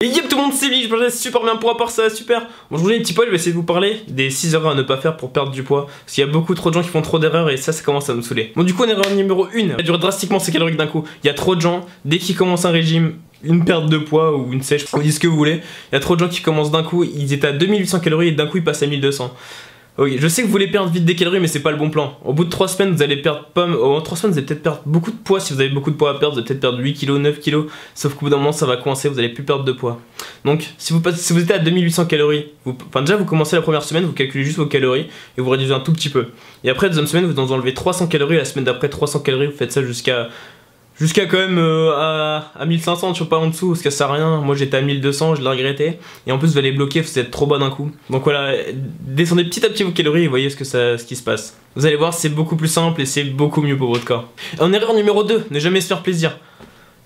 Et yep tout le monde, c'est Lee, je me super bien pour rapport, ça va super. Bon, aujourd'hui, petit poil, je vais essayer de vous parler des 6 erreurs à ne pas faire pour perdre du poids. Parce qu'il y a beaucoup trop de gens qui font trop d'erreurs et ça commence à me saouler. Bon, du coup, en erreur numéro 1, réduire drastiquement ses calories d'un coup. Il y a trop de gens, dès qu'ils commencent un régime, une perte de poids ou une sèche, vous dites ce que vous voulez. Il y a trop de gens qui commencent d'un coup, ils étaient à 2800 calories et d'un coup ils passent à 1200. Ok, je sais que vous voulez perdre vite des calories, mais c'est pas le bon plan. Au bout de 3 semaines, vous allez perdre en 3 semaines, vous allez peut-être perdre beaucoup de poids. Si vous avez beaucoup de poids à perdre, vous allez peut-être perdre 8 kg, 9 kg. Sauf qu'au bout d'un moment, ça va coincer, vous allez plus perdre de poids. Donc, si vous étiez à 2800 calories, déjà vous commencez la première semaine, vous calculez juste vos calories et vous réduisez un tout petit peu. Et après, la deuxième semaine, vous en enlevez 300 calories. La semaine d'après, 300 calories, vous faites ça jusqu'à quand même à 1500, je sais pas en dessous, parce que ça sert à rien. Moi j'étais à 1200, je l'ai regretté. Et en plus vous allez bloquer, vous êtes trop bas d'un coup. Donc voilà, descendez petit à petit vos calories et voyez ce qui se passe. Vous allez voir, c'est beaucoup plus simple et c'est beaucoup mieux pour votre corps. En erreur numéro 2, ne jamais se faire plaisir.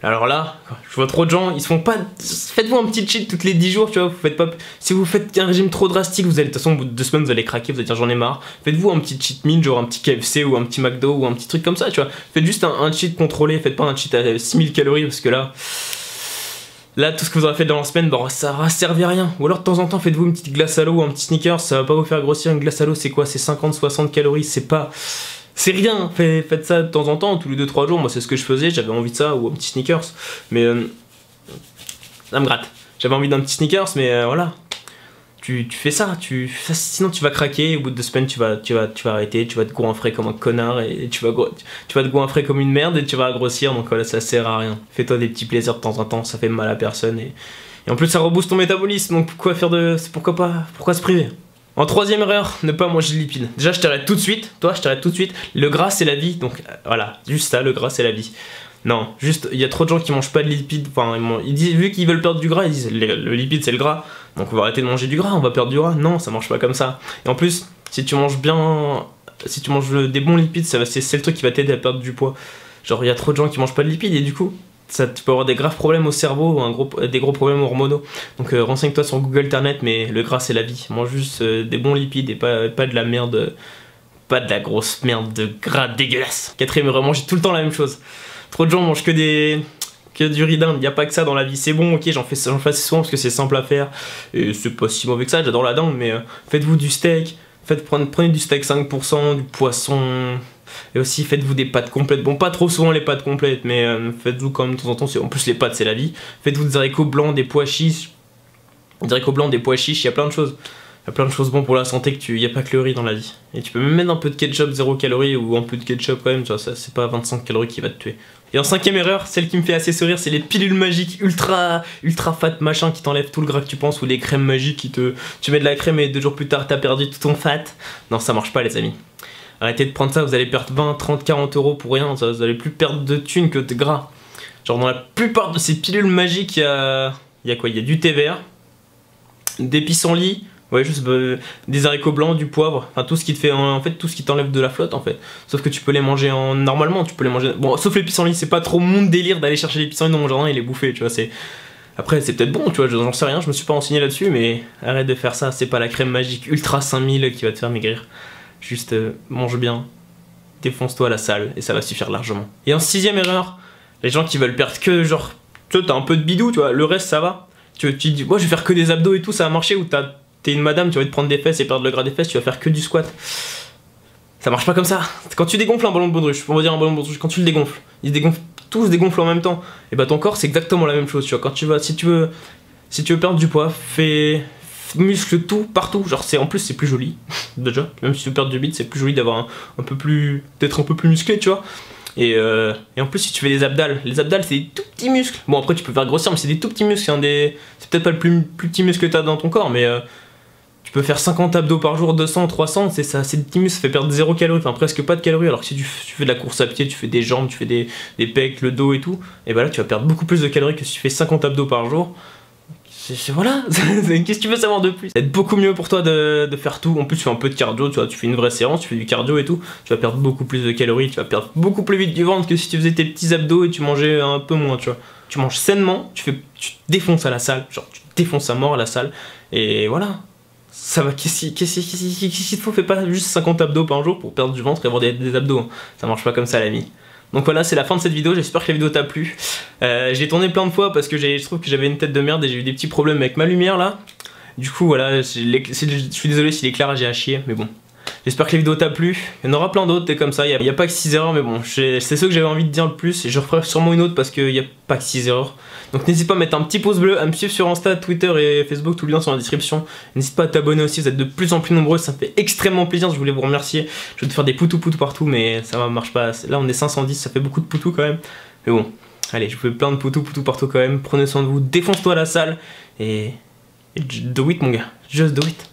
Alors là, je vois trop de gens, ils se font pas... Faites-vous un petit cheat toutes les 10 jours, tu vois, vous faites pas... Si vous faites un régime trop drastique, vous allez... De toute façon, au bout de 2 semaines, vous allez craquer, vous allez dire j'en ai marre. Faites-vous un petit cheat meal, genre un petit KFC ou un petit McDo ou un petit truc comme ça, tu vois. Faites juste un cheat contrôlé, faites pas un cheat à 6000 calories parce que là... Là, tout ce que vous aurez fait dans la semaine, bon, ça va servir à rien. Ou alors, de temps en temps, faites-vous une petite glace à l'eau ou un petit sneakers, ça va pas vous faire grossir. Une glace à l'eau, c'est quoi? C'est 50-60 calories, c'est pas... C'est rien, faites ça de temps en temps, tous les 2-3 jours, moi c'est ce que je faisais, j'avais envie de ça, ou un petit sneakers, mais ça me gratte. J'avais envie d'un petit sneakers, mais voilà, tu fais ça, sinon tu vas craquer, au bout de 2 semaines tu vas arrêter, tu vas te goinfrer comme un connard, et tu vas te goinfrer comme une merde, et tu vas grossir, donc voilà, ça sert à rien. Fais-toi des petits plaisirs de temps en temps, ça fait mal à personne, et en plus ça rebooste ton métabolisme, donc pourquoi se priver? En troisième erreur, ne pas manger de lipides. Déjà, je t'arrête tout de suite. Toi, je t'arrête tout de suite. Le gras, c'est la vie. Donc, voilà. Juste ça, le gras, c'est la vie. Non, juste, il y a trop de gens qui mangent pas de lipides. Enfin, ils disent, vu qu'ils veulent perdre du gras, ils disent, le lipide, c'est le gras. Donc, on va arrêter de manger du gras, on va perdre du gras. Non, ça marche pas comme ça. Et en plus, si tu manges des bons lipides, c'est le truc qui va t'aider à perdre du poids. Genre, il y a trop de gens qui mangent pas de lipides et du coup... tu peux avoir des graves problèmes au cerveau ou des gros problèmes hormonaux. Donc renseigne-toi sur Google Internet, mais le gras c'est la vie. Mange juste des bons lipides et pas de la merde, pas de la grosse merde de gras dégueulasse. Quatrième erreur, manger tout le temps la même chose. Trop de gens mangent que du riz d'Inde, il n'y a pas que ça dans la vie. C'est bon, ok, j'en fais assez souvent parce que c'est simple à faire. Et c'est pas si mauvais que ça, j'adore la dinde, mais faites-vous du steak, prenez du steak 5%, du poisson... Et aussi faites-vous des pâtes complètes, bon pas trop souvent les pâtes complètes, mais faites-vous quand même de temps en temps, en plus les pâtes c'est la vie. Faites-vous des haricots blancs, des pois chiches, il y a plein de choses. Il y a plein de choses bonnes pour la santé, il n'y a pas que le riz dans la vie. Et tu peux même mettre un peu de ketchup 0 calories ou un peu de ketchup quand même, tu vois, ça c'est pas 25 calories qui va te tuer. Et en cinquième erreur, celle qui me fait assez sourire, c'est les pilules magiques ultra fat machin qui t'enlèvent tout le gras que tu penses, ou les crèmes magiques tu mets de la crème et 2 jours plus tard t'as perdu tout ton fat. Non, ça marche pas les amis. Arrêtez de prendre ça, vous allez perdre 20, 30, 40 euros pour rien, vous allez plus perdre de thunes que de gras. Genre dans la plupart de ces pilules magiques, il y a quoi? Il y a du thé vert, des pissenlits, ouais, juste des haricots blancs, du poivre, enfin tout ce qui te fait, en fait tout ce qui t'enlève de la flotte en fait. Sauf que tu peux les manger normalement, tu peux les manger, bon sauf les pissenlits, c'est pas trop mon délire d'aller chercher les pissenlits dans mon jardin et les bouffer, tu vois, c'est... Après c'est peut-être bon, tu vois, j'en sais rien, je me suis pas renseigné là-dessus, mais arrête de faire ça, c'est pas la crème magique ultra 5000 qui va te faire maigrir. Juste mange bien, défonce-toi à la salle et ça va suffire largement. Et en sixième erreur, les gens qui veulent perdre que genre, tu vois, t'as un peu de bidou, tu vois, le reste ça va. Tu te dis, moi je vais faire que des abdos et tout, ça va marcher, ou t'es une madame, tu vas te prendre des fesses et perdre le gras des fesses, tu vas faire que du squat. Ça marche pas comme ça. Quand tu dégonfles un ballon de baudruche, on va dire un ballon de baudruche, quand tu le dégonfles, tous se dégonflent en même temps. Et bah ton corps c'est exactement la même chose, tu vois, quand si tu veux perdre du poids, muscle tout partout, genre en plus c'est plus joli déjà, même si tu perds du bide c'est plus joli d'avoir d'être un peu plus musclé, tu vois. Et en plus si tu fais des abdals, les abdals c'est des tout petits muscles, bon après tu peux faire grossir mais c'est des tout petits muscles, c'est peut-être pas le plus petit muscle que t'as dans ton corps, mais tu peux faire 50 abdos par jour, 200, 300, c'est ça, c'est des petits muscles, ça fait perdre 0 calories, enfin presque pas de calories, alors que si tu fais de la course à pied, tu fais des jambes, tu fais des pecs, le dos et tout, et bah là tu vas perdre beaucoup plus de calories que si tu fais 50 abdos par jour. Voilà, qu'est-ce que tu veux savoir de plus? Ça va être beaucoup mieux pour toi de faire tout. En plus tu fais un peu de cardio, tu vois, tu fais une vraie séance, tu fais du cardio et tout. Tu vas perdre beaucoup plus de calories, tu vas perdre beaucoup plus vite du ventre que si tu faisais tes petits abdos et tu mangeais un peu moins, tu vois. Tu manges sainement, tu te défonces à la salle, genre tu te défonces à mort à la salle. Et voilà, ça va, qu'est-ce qu'il te faut? Fais pas juste 50 abdos par jour pour perdre du ventre et avoir des abdos. Ça marche pas comme ça l'ami. Donc voilà, c'est la fin de cette vidéo, j'espère que la vidéo t'a plu. J'ai tourné plein de fois parce que je trouve que j'avais une tête de merde et j'ai eu des petits problèmes avec ma lumière là. Du coup voilà, je suis désolé si l'éclairage est à chier, mais bon. J'espère que la vidéo t'a plu, il y en aura plein d'autres, t'es comme ça, il n'y a pas que 6 erreurs, mais bon, c'est ce que j'avais envie de dire le plus, et je referai sûrement une autre parce qu'il n'y a pas que 6 erreurs. Donc n'hésite pas à mettre un petit pouce bleu, à me suivre sur Insta, Twitter et Facebook, tous les liens sont dans la description. N'hésite pas à t'abonner aussi, vous êtes de plus en plus nombreux, ça me fait extrêmement plaisir, je voulais vous remercier. Je vais te faire des poutou partout, mais ça marche pas, là on est 510, ça fait beaucoup de poutou quand même. Mais bon, allez, je vous fais plein de poutou partout quand même, prenez soin de vous, défonce-toi à la salle, et do it mon gars, just do it.